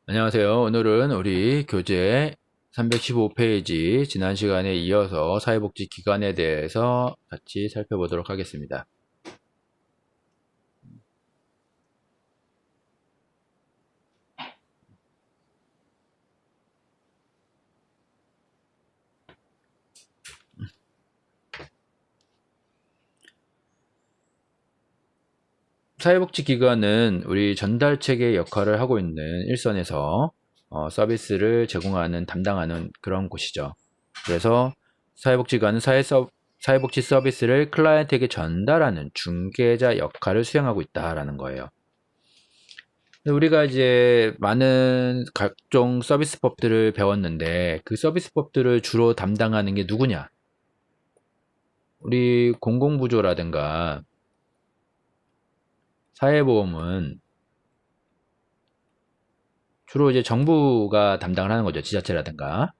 안녕하세요. 오늘은 우리 교재 315페이지 지난 시간에 이어서 사회복지기관에 대해서 같이 살펴보도록 하겠습니다. 사회복지기관은 우리 전달체계 역할을 하고 있는 일선에서 서비스를 제공하는 담당하는 그런 곳이죠. 그래서 사회복지기관은 사회복지 서비스를 클라이언트에게 전달하는 중개자 역할을 수행하고 있다라는 거예요. 우리가 이제 많은 각종 서비스법들을 배웠는데 그 서비스법들을 주로 담당하는 게 누구냐? 우리 공공부조라든가 사회보험은 주로 이제 정부가 담당을 하는 거죠. 지자체라든가.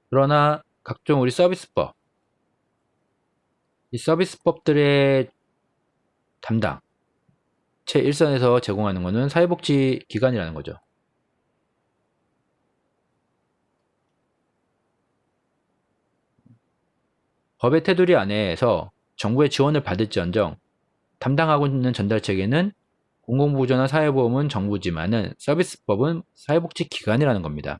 그러나 각종 우리 서비스법, 이 서비스법들의 담당, 최일선에서 제공하는 거는 사회복지기관이라는 거죠. 법의 테두리 안에서 정부의 지원을 받을지언정 담당하고 있는 전달체계는 공공부조나 사회보험은 정부지만은 서비스법은 사회복지기관이라는 겁니다.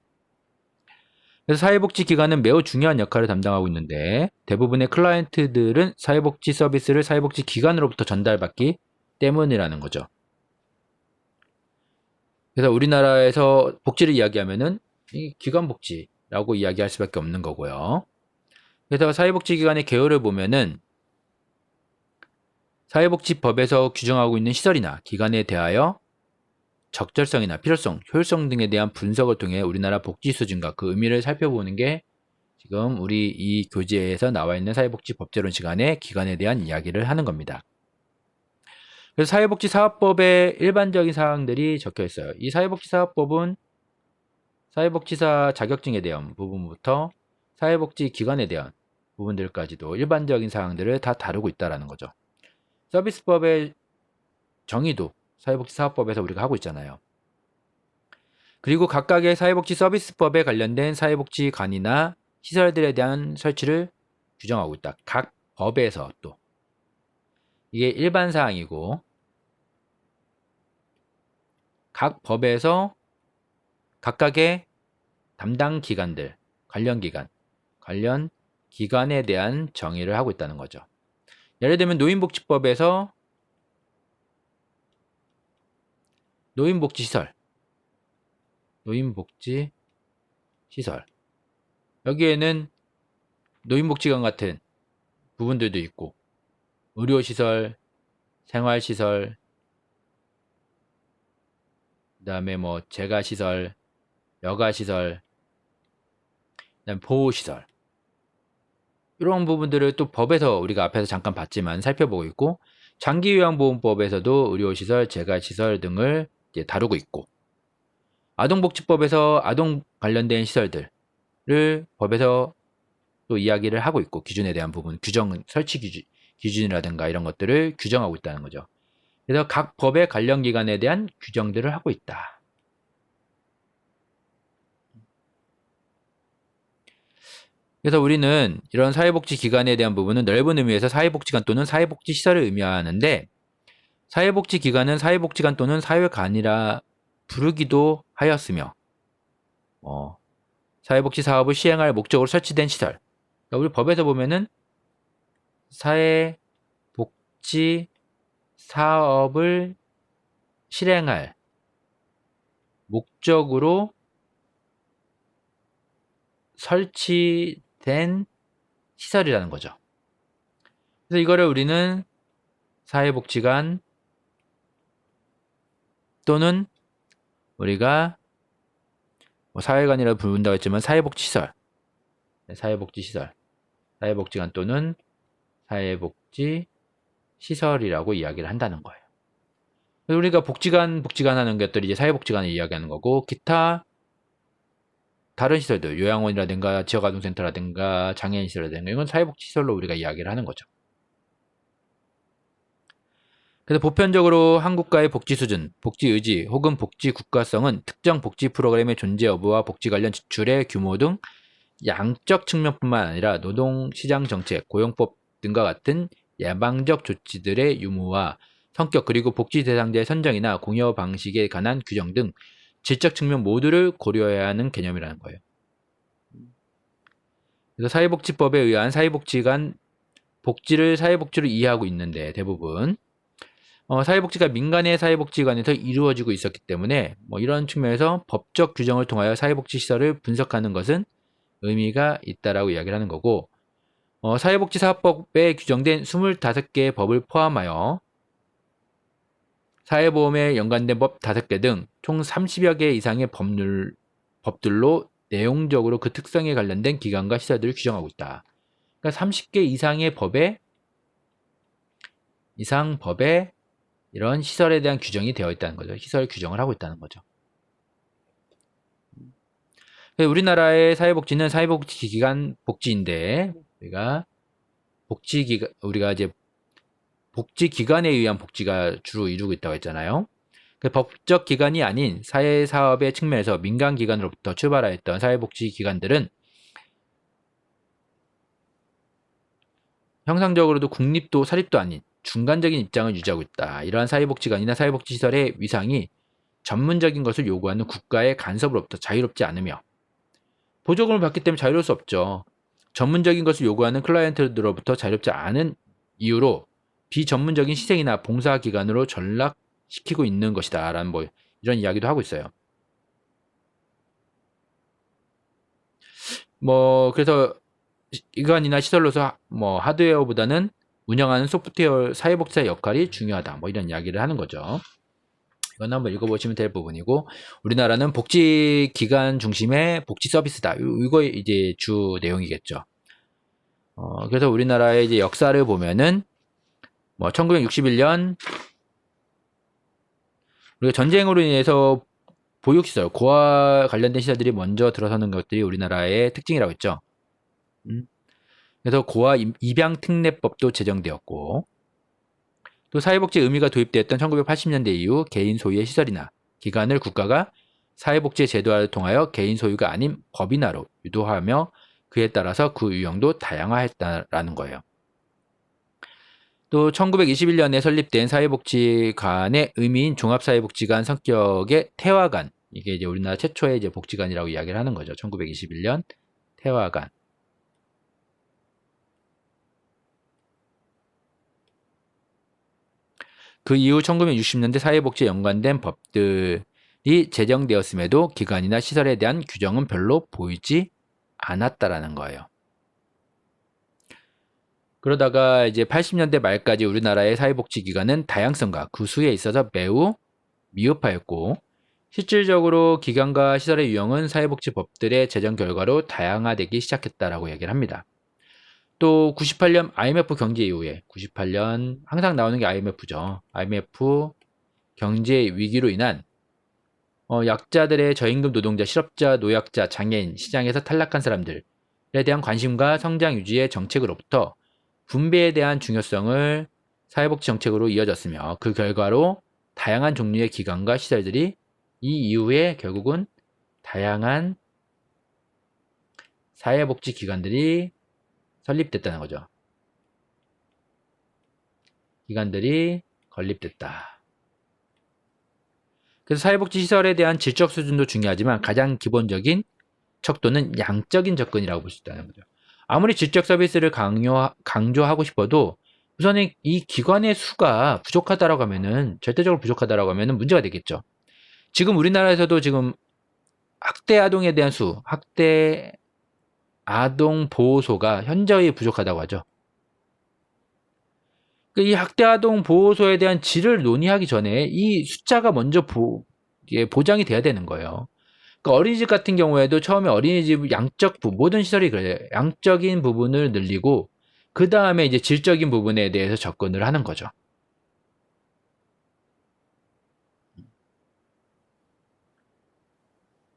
그래서 사회복지기관은 매우 중요한 역할을 담당하고 있는데 대부분의 클라이언트들은 사회복지 서비스를 사회복지기관으로부터 전달받기 때문이라는 거죠. 그래서 우리나라에서 복지를 이야기하면은 이 기관복지라고 이야기할 수밖에 없는 거고요. 그래서 사회복지기관의 개요를 보면은 사회복지법에서 규정하고 있는 시설이나 기관에 대하여 적절성이나 필요성, 효율성 등에 대한 분석을 통해 우리나라 복지 수준과 그 의미를 살펴보는 게 지금 우리 이 교재에서 나와 있는 사회복지법제론 시간에 기관에 대한 이야기를 하는 겁니다. 그래서 사회복지사업법의 일반적인 사항들이 적혀 있어요. 이 사회복지사업법은 사회복지사 자격증에 대한 부분부터 사회복지기관에 대한 부분들까지도 일반적인 사항들을 다 다루고 있다는 거죠. 서비스법의 정의도 사회복지사업법에서 우리가 하고 있잖아요. 그리고 각각의 사회복지 서비스법에 관련된 사회복지관이나 시설들에 대한 설치를 규정하고 있다. 각 법에서 또 이게 일반 사항이고 각 법에서 각각의 담당 기관들, 관련 기관에 대한 정의를 하고 있다는 거죠. 예를 들면 노인복지법에서 노인복지시설 여기에는 노인복지관 같은 부분들도 있고 의료시설, 생활시설, 그 다음에 뭐 재가시설, 여가시설, 그다음 보호시설 이런 부분들을 또 법에서 우리가 앞에서 잠깐 봤지만 살펴보고 있고 장기요양보험법에서도 의료시설, 재가시설 등을 이제 다루고 있고 아동복지법에서 아동 관련된 시설들을 법에서 또 이야기를 하고 있고 기준에 대한 부분, 설치 기준이라든가 이런 것들을 규정하고 있다는 거죠. 그래서 각 법의 관련 기관에 대한 규정들을 하고 있다. 그래서 우리는 이런 사회복지기관에 대한 부분은 넓은 의미에서 사회복지관 또는 사회복지시설을 의미하는데 사회복지기관은 사회복지관 또는 사회관이라 부르기도 하였으며 사회복지 사업을 시행할 목적으로 설치된 시설. 그러니까 우리 법에서 보면은 사회복지 사업을 실행할 목적으로 설치된 시설이라는 거죠. 그래서 이거를 우리는 사회복지관 또는 우리가 사회관이라고 부른다고 했지만 사회복지시설, 사회복지관 또는 사회복지시설이라고 이야기를 한다는 거예요. 우리가 복지관 하는 것들이 이제 사회복지관을 이야기하는 거고 기타 다른 시설들, 요양원이라든가 지역아동센터라든가 장애인시설이라든가 이건 사회복지시설로 우리가 이야기를 하는 거죠. 그래서 보편적으로 한 국가의 복지 수준, 복지 의지 혹은 복지 국가성은 특정 복지 프로그램의 존재 여부와 복지 관련 지출의 규모 등 양적 측면뿐만 아니라 노동시장 정책, 고용법 등과 같은 예방적 조치들의 유무와 성격 그리고 복지 대상자의 선정이나 공여 방식에 관한 규정 등 질적 측면 모두를 고려해야 하는 개념이라는 거예요. 그래서 사회복지법에 의한 사회복지관 복지를 사회복지로 이해하고 있는데 대부분 사회복지가 민간의 사회복지관에서 이루어지고 있었기 때문에 이런 측면에서 법적 규정을 통하여 사회복지시설을 분석하는 것은 의미가 있다라고 이야기를 하는 거고 사회복지사업법에 규정된 25개의 법을 포함하여 사회보험에 연관된 법 5개 등 총 30여 개 이상의 법들로 내용적으로 그 특성에 관련된 기관과 시설들을 규정하고 있다. 그러니까 30개 이상의 법에 이런 시설에 대한 규정이 되어 있다는 거죠. 시설 규정을 하고 있다는 거죠. 우리나라의 사회복지는 사회복지기관 복지인데 우리가 이제 복지기관에 의한 복지가 주로 이루고 있다고 했잖아요. 법적 기관이 아닌 사회사업의 측면에서 민간기관으로부터 출발하였던 사회복지기관들은 형상적으로도 국립도 사립도 아닌 중간적인 입장을 유지하고 있다. 이러한 사회복지관이나 사회복지시설의 위상이 전문적인 것을 요구하는 국가의 간섭으로부터 자유롭지 않으며 보조금을 받기 때문에 자유로울 수 없죠. 전문적인 것을 요구하는 클라이언트들로부터 자유롭지 않은 이유로 비전문적인 시생이나 봉사기관으로 전락시키고 있는 것이다 라는 이런 이야기도 하고 있어요. 그래서 기관이나 시설로서 하드웨어보다는 운영하는 소프트웨어 사회복지사의 역할이 중요하다 이런 이야기를 하는 거죠. 이건 한번 읽어보시면 될 부분이고 우리나라는 복지기관 중심의 복지 서비스다. 이거 이제 주 내용이겠죠. 그래서 우리나라의 이제 역사를 보면은 1961년 우리가 전쟁으로 인해서 보육시설, 고아 관련된 시설들이 먼저 들어서는 것들이 우리나라의 특징이라고 했죠. 그래서 고아 입양특례법도 제정되었고 또 사회복지 의무가 도입되었던 1980년대 이후 개인 소유의 시설이나 기관을 국가가 사회복지 제도화를 통하여 개인 소유가 아닌 법인화로 유도하며 그에 따라서 그 유형도 다양화했다라는 거예요. 또 1921년에 설립된 사회복지관의 의미인 종합사회복지관 성격의 태화관, 이게 이제 우리나라 최초의 이제 복지관이라고 이야기를 하는 거죠. 1921년 태화관. 그 이후 1960년대 사회복지에 연관된 법들이 제정되었음에도 기관이나 시설에 대한 규정은 별로 보이지 않았다라는 거예요. 그러다가 이제 80년대 말까지 우리나라의 사회복지기관은 다양성과 그 수에 있어서 매우 미흡하였고 실질적으로 기관과 시설의 유형은 사회복지법들의 제정 결과로 다양화되기 시작했다라고 얘기를 합니다. 또 98년 IMF 경제 이후에 98년 항상 나오는 게 IMF죠. IMF 경제 위기로 인한 약자들의 저임금 노동자, 실업자, 노약자, 장애인, 시장에서 탈락한 사람들에 대한 관심과 성장 유지의 정책으로부터 분배에 대한 중요성을 사회복지 정책으로 이어졌으며 그 결과로 다양한 종류의 기관과 시설들이 이 이후에 결국은 다양한 사회복지 기관들이 설립됐다는 거죠. 기관들이 건립됐다. 그래서 사회복지 시설에 대한 질적 수준도 중요하지만 가장 기본적인 척도는 양적인 접근이라고 볼 수 있다는 거죠. 아무리 질적 서비스를 강조하고 싶어도 우선은 이 기관의 수가 부족하다라고 하면은 절대적으로 부족하다라고 하면은 문제가 되겠죠. 지금 우리나라에서도 지금 학대 아동에 대한 학대 아동 보호소가 현저히 부족하다고 하죠. 이 학대 아동 보호소에 대한 질을 논의하기 전에 이 숫자가 먼저 보장이 돼야 되는 거예요. 그러니까 어린이집 같은 경우에도 처음에 어린이집 모든 시설이 그래요. 양적인 부분을 늘리고 그 다음에 이제 질적인 부분에 대해서 접근을 하는 거죠.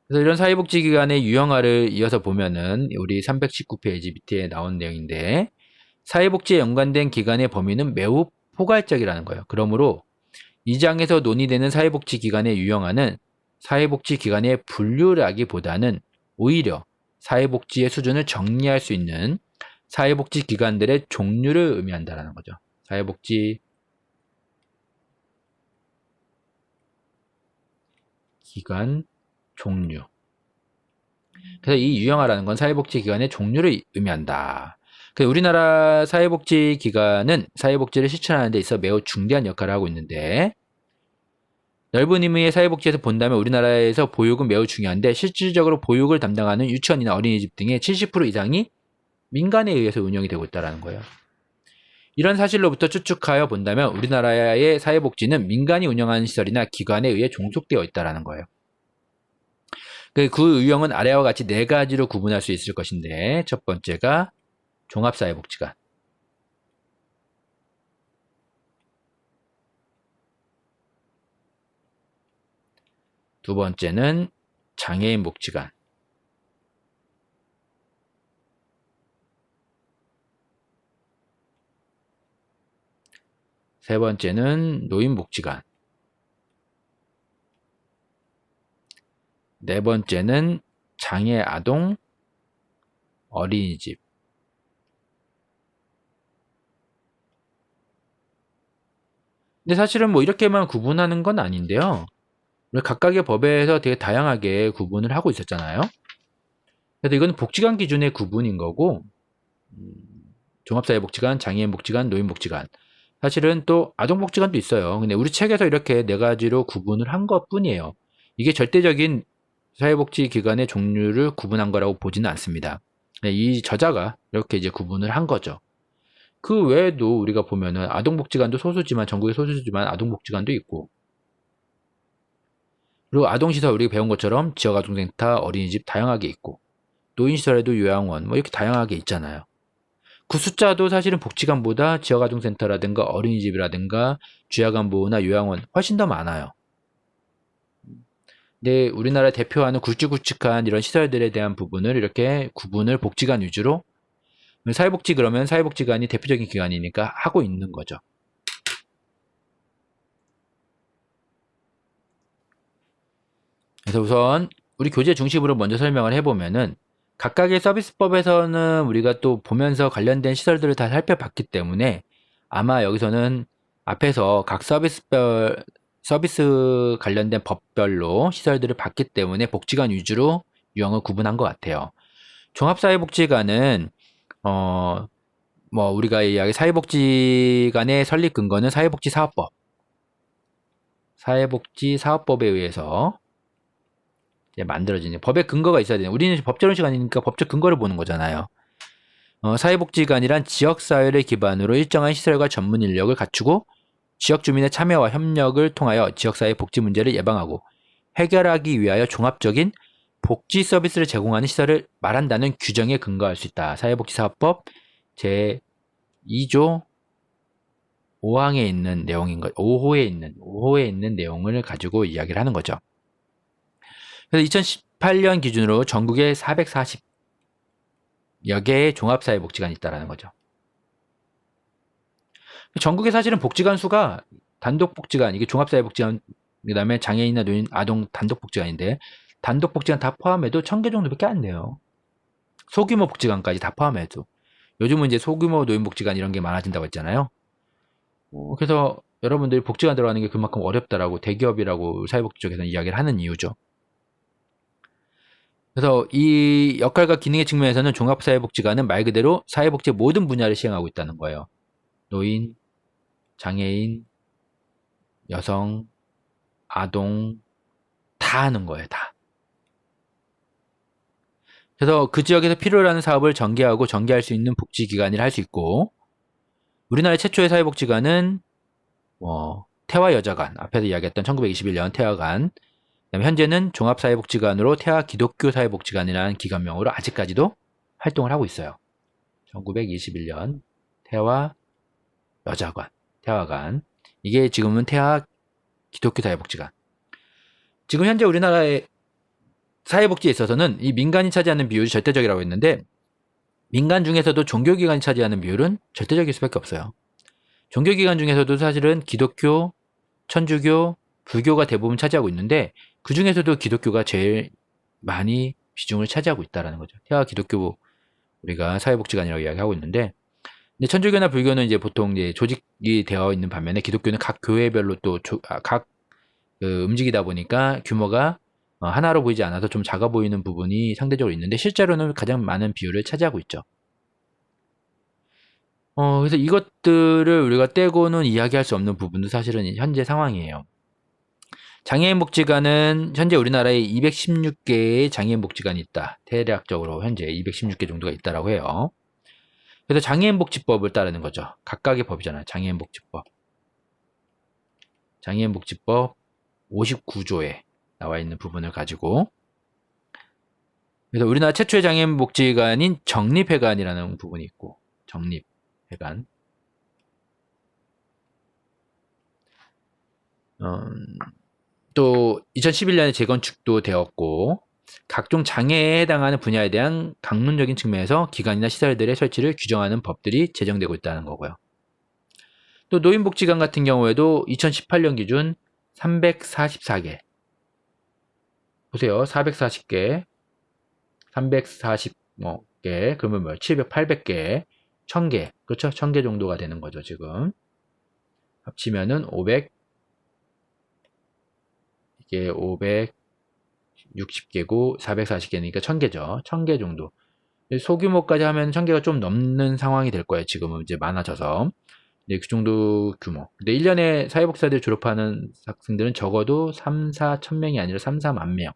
그래서 이런 사회복지기관의 유형화를 이어서 보면은 우리 319페이지 밑에 나온 내용인데 사회복지에 연관된 기관의 범위는 매우 포괄적이라는 거예요. 그러므로 이 장에서 논의되는 사회복지기관에 유형화는 사회복지기관의 분류라기보다는 오히려 사회복지의 수준을 정리할 수 있는 사회복지기관들의 종류를 의미한다는 거죠. 사회복지 기관 종류. 그래서 이 유형화라는 건 사회복지기관의 종류를 의미한다. 그래서 우리나라 사회복지기관은 사회복지를 실천하는 데 있어 매우 중대한 역할을 하고 있는데, 넓은 의미의 사회복지에서 본다면 우리나라에서 보육은 매우 중요한데 실질적으로 보육을 담당하는 유치원이나 어린이집 등의 70% 이상이 민간에 의해서 운영이 되고 있다는 거예요. 이런 사실로부터 추측하여 본다면 우리나라의 사회복지는 민간이 운영하는 시설이나 기관에 의해 종속되어 있다는 거예요. 그 유형은 아래와 같이 네 가지로 구분할 수 있을 것인데, 첫 번째가 종합사회복지관, 두 번째는 장애인복지관, 세 번째는 노인복지관, 네 번째는 장애아동 어린이집, 근데 사실은 뭐 이렇게만 구분하는 건 아닌데요. 우리 각각의 법에서 되게 다양하게 구분을 하고 있었잖아요. 그래서 이건 복지관 기준의 구분인 거고, 종합사회복지관, 장애인복지관, 노인복지관, 사실은 또 아동복지관도 있어요. 근데 우리 책에서 이렇게 네 가지로 구분을 한 것 뿐이에요. 이게 절대적인 사회복지기관의 종류를 구분한 거라고 보지는 않습니다. 이 저자가 이렇게 이제 구분을 한 거죠. 그 외에도 우리가 보면은 아동복지관도 소수지만, 전국에 소수지만 아동복지관도 있고, 그리고 아동시설 우리가 배운 것처럼 지역아동센터, 어린이집 다양하게 있고, 노인시설에도 요양원 뭐 이렇게 다양하게 있잖아요. 그 숫자도 사실은 복지관보다 지역아동센터라든가 어린이집이라든가 주야간보호나 요양원 훨씬 더 많아요. 근데 우리나라 대표하는 굵직굵직한 이런 시설들에 대한 부분을 이렇게 구분을 복지관 위주로, 사회복지 그러면 사회복지관이 대표적인 기관이니까 하고 있는 거죠. 그래서 우선 우리 교재 중심으로 먼저 설명을 해보면은, 각각의 서비스법에서는 우리가 또 보면서 관련된 시설들을 다 살펴봤기 때문에 아마 여기서는 앞에서 각 서비스 관련된 법별로 시설들을 봤기 때문에 복지관 위주로 유형을 구분한 것 같아요. 종합사회복지관은 뭐 우리가 이야기 사회복지관의 설립 근거는 사회복지사업법에 의해서 만들어지는, 법의 근거가 있어야 돼요. 우리는 법제론 시간이니까 법적 근거를 보는 거잖아요. 사회복지관이란 지역사회를 기반으로 일정한 시설과 전문 인력을 갖추고 지역 주민의 참여와 협력을 통하여 지역사회 복지 문제를 예방하고 해결하기 위하여 종합적인 복지 서비스를 제공하는 시설을 말한다는 규정에 근거할 수 있다. 사회복지사업법 제2조 5항에 있는 내용인 것, 5호에 있는 내용을 가지고 이야기를 하는 거죠. 그래서 2018년 기준으로 전국에 440여 개의 종합사회복지관이 있다는 거죠. 전국에 사실은 복지관 수가, 단독복지관, 이게 종합사회복지관, 그 다음에 장애인이나 노인, 아동 단독복지관인데, 단독복지관 다 포함해도 1000개 정도밖에 안 돼요. 소규모 복지관까지 다 포함해도. 요즘은 이제 소규모 노인복지관 이런 게 많아진다고 했잖아요. 그래서 여러분들이 복지관 들어가는 게 그만큼 어렵다라고 대기업이라고 사회복지 쪽에서는 이야기를 하는 이유죠. 그래서 이 역할과 기능의 측면에서는 종합사회복지관은 말 그대로 사회복지의 모든 분야를 시행하고 있다는 거예요. 노인, 장애인, 여성, 아동 다 하는 거예요. 다. 그래서 그 지역에서 필요로 하는 사업을 전개하고 전개할 수 있는 복지기관이라 할 수 있고, 우리나라 최초의 사회복지관은 태화여자관, 앞에서 이야기했던 1921년 태화관, 현재는 종합사회복지관으로 태화기독교사회복지관이라는 기관명으로 아직까지도 활동을 하고 있어요. 1921년 태화관, 이게 지금은 태화기독교사회복지관. 지금 현재 우리나라의 사회복지에 있어서는 이 민간이 차지하는 비율이 절대적이라고 했는데, 민간 중에서도 종교기관이 차지하는 비율은 절대적일 수밖에 없어요. 종교기관 중에서도 사실은 기독교, 천주교, 불교가 대부분 차지하고 있는데 그 중에서도 기독교가 제일 많이 비중을 차지하고 있다라는 거죠. 태아 기독교 우리가 사회복지관이라고 이야기하고 있는데, 근데 천주교나 불교는 이제 보통 이제 조직이 되어 있는 반면에 기독교는 각 교회별로 또 각 움직이다 보니까 규모가 하나로 보이지 않아서 좀 작아 보이는 부분이 상대적으로 있는데 실제로는 가장 많은 비율을 차지하고 있죠. 그래서 이것들을 우리가 떼고는 이야기할 수 없는 부분도 사실은 현재 상황이에요. 장애인 복지관은 현재 우리나라에 216개의 장애인 복지관이 있다. 대략적으로 현재 216개 정도가 있다라고 해요. 그래서 장애인 복지법을 따르는 거죠. 각각의 법이잖아요. 장애인 복지법. 장애인 복지법 59조에 나와 있는 부분을 가지고, 그래서 우리나라 최초의 장애인 복지관인 정립회관이라는 부분이 있고, 정립회관. 또 2011년에 재건축도 되었고, 각종 장애에 해당하는 분야에 대한 강론적인 측면에서 기관이나 시설들의 설치를 규정하는 법들이 제정되고 있다는 거고요. 또 노인복지관 같은 경우에도 2018년 기준 344개. 보세요. 440개, 340개, 그러면 뭐 700, 800개, 1000개. 그렇죠? 1000개 정도가 되는 거죠, 지금. 합치면은 500, 이게 560개고 440개니까 1000개죠. 1000개 정도. 소규모까지 하면 1000개가 좀 넘는 상황이 될 거예요. 지금은 이제 많아져서. 네, 그 정도 규모. 근데 1년에 사회복지사들 졸업하는 학생들은 적어도 3, 4 천명이 아니라 3, 4만 명.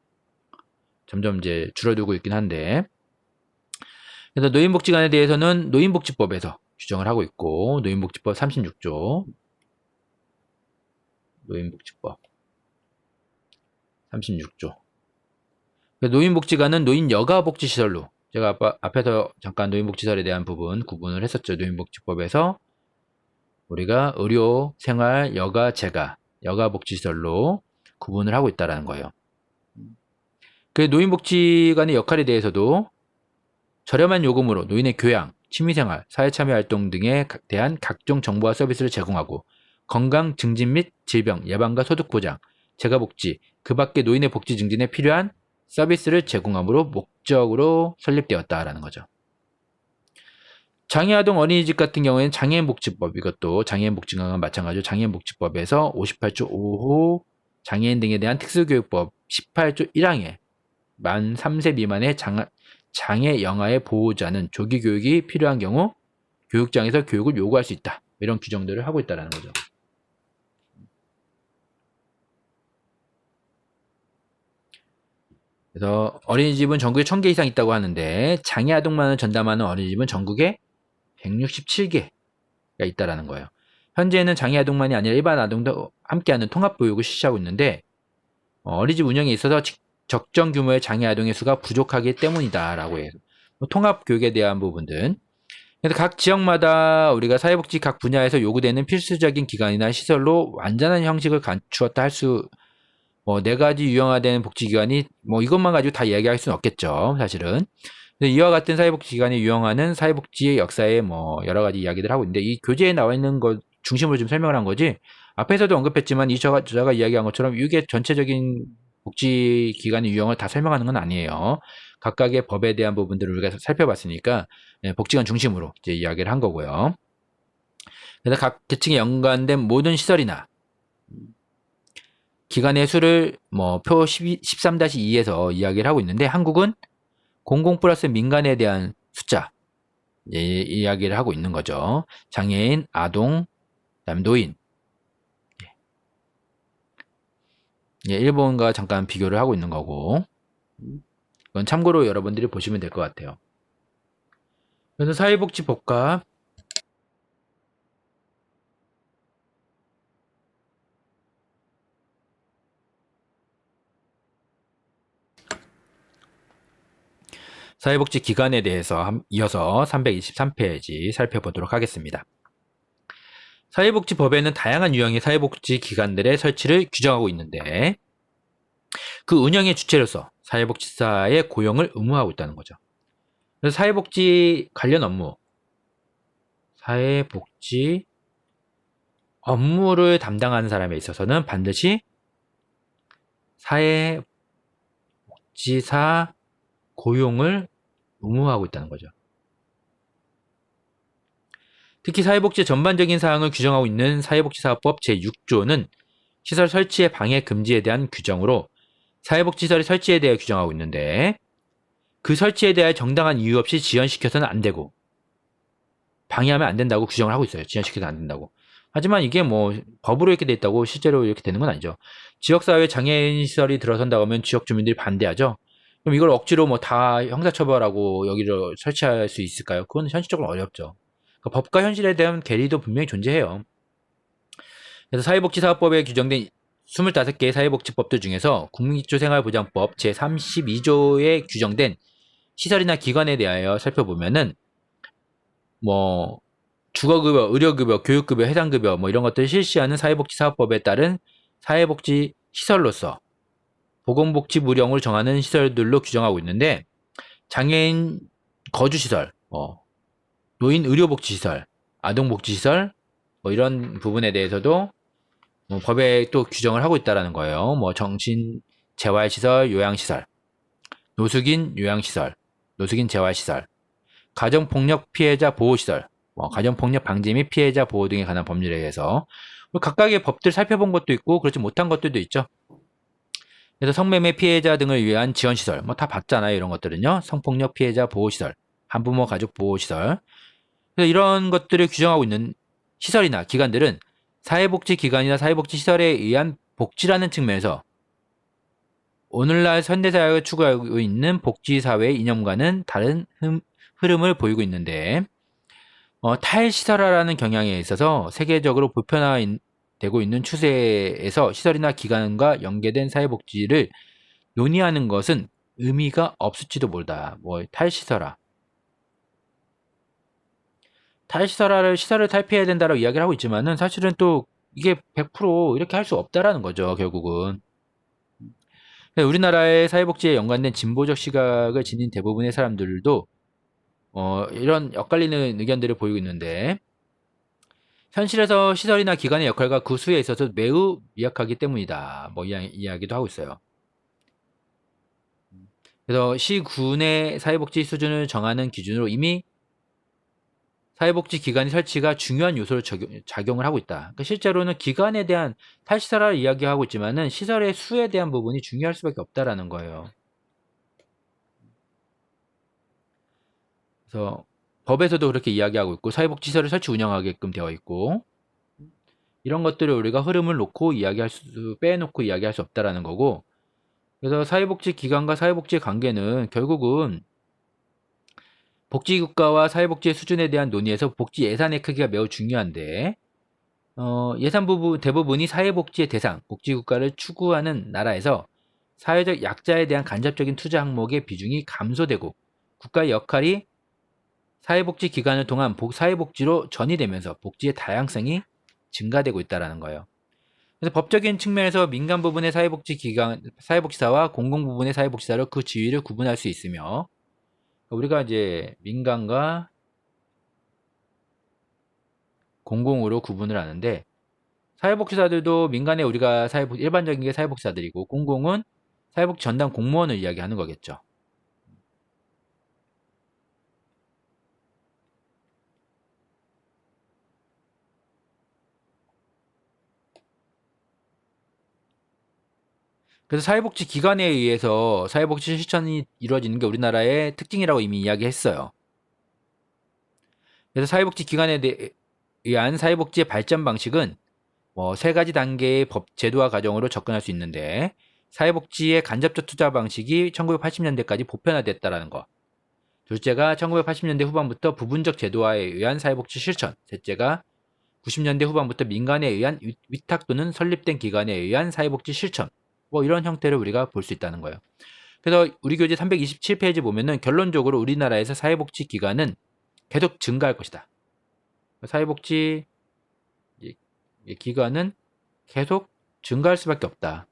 점점 이제 줄어들고 있긴 한데. 그래서 노인복지관에 대해서는 노인복지법에서 규정을 하고 있고, 노인복지법 36조. 노인복지법 36조. 노인복지관은 노인 여가복지시설로, 제가 앞에서 잠깐 노인복지시설에 대한 부분 구분을 했었죠. 노인복지법에서 우리가 의료, 생활, 여가, 재가, 여가복지시설로 구분을 하고 있다는 거예요. 그 노인복지관의 역할에 대해서도 저렴한 요금으로 노인의 교양, 취미생활, 사회참여활동 등에 대한 각종 정보와 서비스를 제공하고 건강 증진 및 질병 예방과 소득 보장, 재가복지, 그 밖에 노인의 복지 증진에 필요한 서비스를 제공함으로 목적으로 설립되었다라는 거죠. 장애아동 어린이집 같은 경우에는 장애인복지법, 이것도 장애인복지관과 마찬가지로 장애인복지법에서 58조 5호 장애인 등에 대한 특수교육법 18조 1항에 만 3세 미만의 장애 영아의 보호자는 조기 교육이 필요한 경우 교육장에서 교육을 요구할 수 있다. 이런 규정들을 하고 있다는 거죠. 그래서 어린이집은 전국에 1000개 이상 있다고 하는데 장애아동만을 전담하는 어린이집은 전국에 167개가 있다는 거예요. 현재는 장애아동만이 아니라 일반 아동도 함께하는 통합보육을 실시하고 있는데 어린이집 운영에 있어서 적정 규모의 장애아동의 수가 부족하기 때문이다라고 해요. 통합교육에 대한 부분들. 그래서 각 지역마다 우리가 사회복지 각 분야에서 요구되는 필수적인 기관이나 시설로 완전한 형식을 갖추었다 할 수, 네 가지 유형화되는 복지기관이 이것만 가지고 다 이야기할 수는 없겠죠, 사실은. 이와 같은 사회복지기관이 유형화는 사회복지의 역사에 여러 가지 이야기들 하고 있는데 이 교재에 나와 있는 것 중심으로 좀 설명을 한 거지. 앞에서도 언급했지만 저자가 이야기한 것처럼 이게 전체적인 복지기관의 유형을 다 설명하는 건 아니에요. 각각의 법에 대한 부분들을 우리가 살펴봤으니까 복지관 중심으로 이제 이야기를 한 거고요. 그래서 각 계층에 연관된 모든 시설이나 기관의 수를 표 13-2에서 이야기를 하고 있는데 한국은 공공 플러스 민간에 대한 숫자 이야기를 하고 있는 거죠. 장애인, 아동, 그다음 노인. 일본과 잠깐 비교를 하고 있는 거고 이건 참고로 여러분들이 보시면 될 것 같아요. 그래서 사회복지법과 사회복지기관에 대해서 이어서 323페이지 살펴보도록 하겠습니다. 사회복지법에는 다양한 유형의 사회복지기관들의 설치를 규정하고 있는데 그 운영의 주체로서 사회복지사의 고용을 의무화하고 있다는 거죠. 그래서 사회복지 관련 업무, 사회복지 업무를 담당하는 사람에 있어서는 반드시 사회복지사 고용을 의무화하고 있다는 거죠. 특히 사회복지 전반적인 사항을 규정하고 있는 사회복지사업법 제6조는 시설 설치의 방해 금지에 대한 규정으로 사회복지시설의 설치에 대해 규정하고 있는데, 그 설치에 대해 정당한 이유 없이 지연시켜서는 안 되고 방해하면 안 된다고 규정을 하고 있어요. 지연시켜서는 안 된다고. 하지만 이게 뭐 법으로 이렇게 돼 있다고 실제로 이렇게 되는 건 아니죠. 지역사회 장애인 시설이 들어선다고 하면 지역 주민들이 반대하죠. 그럼 이걸 억지로 뭐 다 형사처벌하고 여기를 설치할 수 있을까요? 그건 현실적으로 어렵죠. 그러니까 법과 현실에 대한 괴리도 분명히 존재해요. 그래서 사회복지사업법에 규정된 25개의 사회복지법들 중에서 국민기초생활보장법 제32조에 규정된 시설이나 기관에 대하여 살펴보면은 뭐 주거급여, 의료급여, 교육급여, 해상급여 뭐 이런 것들을 실시하는 사회복지사업법에 따른 사회복지시설로서 보건복지무령을 정하는 시설들로 규정하고 있는데, 장애인 거주시설, 노인 의료복지시설, 아동복지시설 뭐 이런 부분에 대해서도 법에 또 규정을 하고 있다라는 거예요. 뭐 정신재활시설, 요양시설, 노숙인 요양시설, 노숙인 재활시설, 가정폭력 피해자 보호시설, 가정폭력 방지 및 피해자 보호 등에 관한 법률에 의해서 각각의 법들 살펴본 것도 있고 그렇지 못한 것들도 있죠. 그래서 성매매 피해자 등을 위한 지원시설, 다 봤잖아요. 이런 것들은요. 성폭력 피해자 보호시설, 한부모 가족 보호시설. 그래서 이런 것들을 규정하고 있는 시설이나 기관들은 사회복지기관이나 사회복지시설에 의한 복지라는 측면에서 오늘날 현대사회가 추구하고 있는 복지사회의 이념과는 다른 흐름을 보이고 있는데, 탈시설화라는 경향에 있어서 세계적으로 보편화되고 있는 추세에서 시설이나 기관과 연계된 사회복지를 논의하는 것은 의미가 없을지도 모르다. 탈시설화. 탈시설화를 시설을 탈피해야 된다라고 이야기를 하고 있지만은 사실은 또 이게 100% 이렇게 할 수 없다라는 거죠, 결국은. 우리나라의 사회복지에 연관된 진보적 시각을 지닌 대부분의 사람들도 이런 엇갈리는 의견들을 보이고 있는데, 현실에서 시설이나 기관의 역할과 그 수에 있어서 매우 미약하기 때문이다. 이야기도 하고 있어요. 그래서 시군의 사회복지 수준을 정하는 기준으로 이미 사회복지 기관의 설치가 중요한 요소로 작용을 하고 있다. 그러니까 실제로는 기관에 대한 탈시설화를 이야기하고 있지만은 시설의 수에 대한 부분이 중요할 수밖에 없다라는 거예요. 그래서 법에서도 그렇게 이야기하고 있고 사회복지시설을 설치 운영하게끔 되어 있고, 이런 것들을 우리가 흐름을 놓고 빼놓고 이야기할 수 없다라는 거고, 그래서 사회복지 기관과 사회복지의 관계는 결국은 복지국가와 사회복지의 수준에 대한 논의에서 복지 예산의 크기가 매우 중요한데, 예산 대부분이 사회복지의 대상, 복지국가를 추구하는 나라에서 사회적 약자에 대한 간접적인 투자 항목의 비중이 감소되고 국가의 역할이 사회복지 기간을 통한 사회복지로 전이되면서 복지의 다양성이 증가되고 있다는 거예요. 그래서 법적인 측면에서 민간 부분의 사회복지사와 공공 부분의 사회복지사로 그 지위를 구분할 수 있으며, 우리가 이제 민간과 공공으로 구분을 하는데, 사회복지사들도 민간에 우리가 일반적인 게 사회복지사들이고, 공공은 사회복지 전담 공무원을 이야기하는 거겠죠. 그래서 사회복지 기관에 의해서 사회복지 실천이 이루어지는 게 우리나라의 특징이라고 이미 이야기했어요. 그래서 사회복지 기관에 의한 사회복지의 발전 방식은 3가지 단계의 법 제도화 과정으로 접근할 수 있는데, 사회복지의 간접적 투자 방식이 1980년대까지 보편화됐다라는 것. 둘째가 1980년대 후반부터 부분적 제도화에 의한 사회복지 실천. 셋째가 90년대 후반부터 민간에 의한 위탁 또는 설립된 기관에 의한 사회복지 실천. 이런 형태를 우리가 볼 수 있다는 거예요. 그래서 우리 교재 327페이지 보면은 결론적으로 우리나라에서 사회복지 기관은 계속 증가할 것이다. 사회복지 기관은 계속 증가할 수밖에 없다.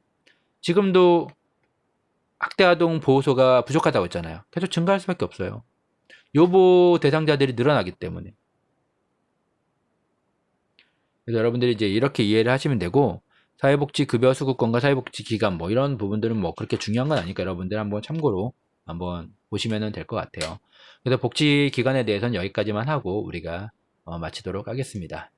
지금도 학대아동 보호소가 부족하다고 했잖아요. 계속 증가할 수밖에 없어요. 요보 대상자들이 늘어나기 때문에. 그래서 여러분들이 이제 이렇게 이해를 하시면 되고, 사회복지급여 수급권과 사회복지기간 뭐 이런 부분들은 뭐 그렇게 중요한 건 아니니까 여러분들 한번 참고로 한번 보시면 될 것 같아요. 그래서 복지기간에 대해서는 여기까지만 하고 우리가 마치도록 하겠습니다.